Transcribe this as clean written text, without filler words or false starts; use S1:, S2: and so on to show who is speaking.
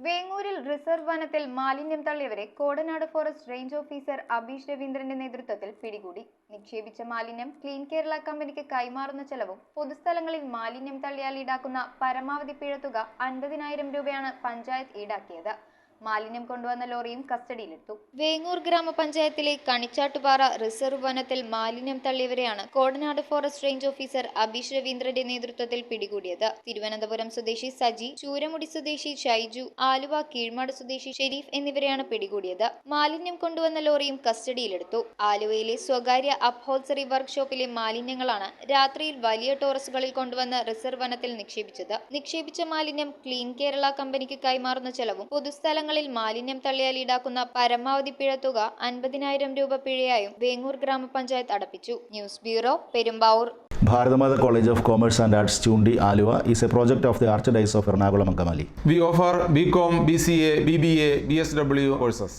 S1: വേങ്ങൂരിൽ reserve വനത്തിൽ മാലിന്യം തള്ളിയവരെ Kodanad forest range officer Abeesh രവീന്ദ്രന്റെ നേതൃത്വത്തിൽ പിടികൂടി. നിക്ഷേപിച്ച മാലിന്യം ക്ലീൻ കേരള കമ്പനിക്ക് കൈമാറുന്ന ചെലവും പൊതുസ്ഥലങ്ങളിൽ മാലിന്യം തള്ളിയാൽ ഈടാക്കുന്ന പരമാവധി പിഴത്തുക 50,000 രൂപയാണ് പഞ്ചായത്ത് ഈടാക്കിയത്. മാലിന്യം കൊണ്ടുവന്ന ലോറിയും കസ്റ്റഡിയിലെടുത്തു. വേങ്ങൂർ ഗ്രാമപഞ്ചായത്തിലെ കണിച്ചാട്ടുപാറ റിസർവ് വനത്തിൽ മാലിന്യം തള്ളിയവരെയാണ് Kodanad forest range officer Abeesh രവീന്ദ്രന്റെ നേതൃത്വത്തിൽ പിടികൂടിയത്. തിരുവനന്തപുരം സ്വദേശി സജി, ചൂരമുടി സ്വദേശി ഷൈജു, ആലുവ കീഴ്മാട് സ്വദേശി ഷെരീഫ് എന്നിവരെയാണ് പിടികൂടിയത്. മാലിന്യം കൊണ്ടുവന്ന ലോറിയും കസ്റ്റഡിയിലെടുത്തു. ആലുവയിലെ സ്വകാര്യ അപ്ഹോൾസറി വർക്ക്ഷോപ്പിലെ മാലിന്യങ്ങളാണ് രാത്രിയിൽ വലിയ ടോറസുകളിൽ കൊണ്ടുവന്ന് റിസർവ് വനത്തിൽ നിക്ഷേപിച്ചത്. നിക്ഷേപിച്ച മാലിന്യം ക്ലീൻ കേരള കമ്പനിക്ക് കൈമാറുന്ന ചെലവും പൊതുസ്ഥലങ്ങളിൽ മാലിന്യം തള്ളിയാൽ ഈടാക്കുന്ന പരമാവധി പിഴത്തുക 50,000 രൂപ പിഴയായും വേങ്ങൂർ ഗ്രാമപഞ്ചായത്ത് അടപ്പിച്ചു. News bureau, Perumbavoor.
S2: Bharathamata College of Commerce and Arts, Chundi, Aluva is a project of the Archdiocese of Ernakulam and Angamali.
S3: We offer BCom, BCA, BBA, BSW courses.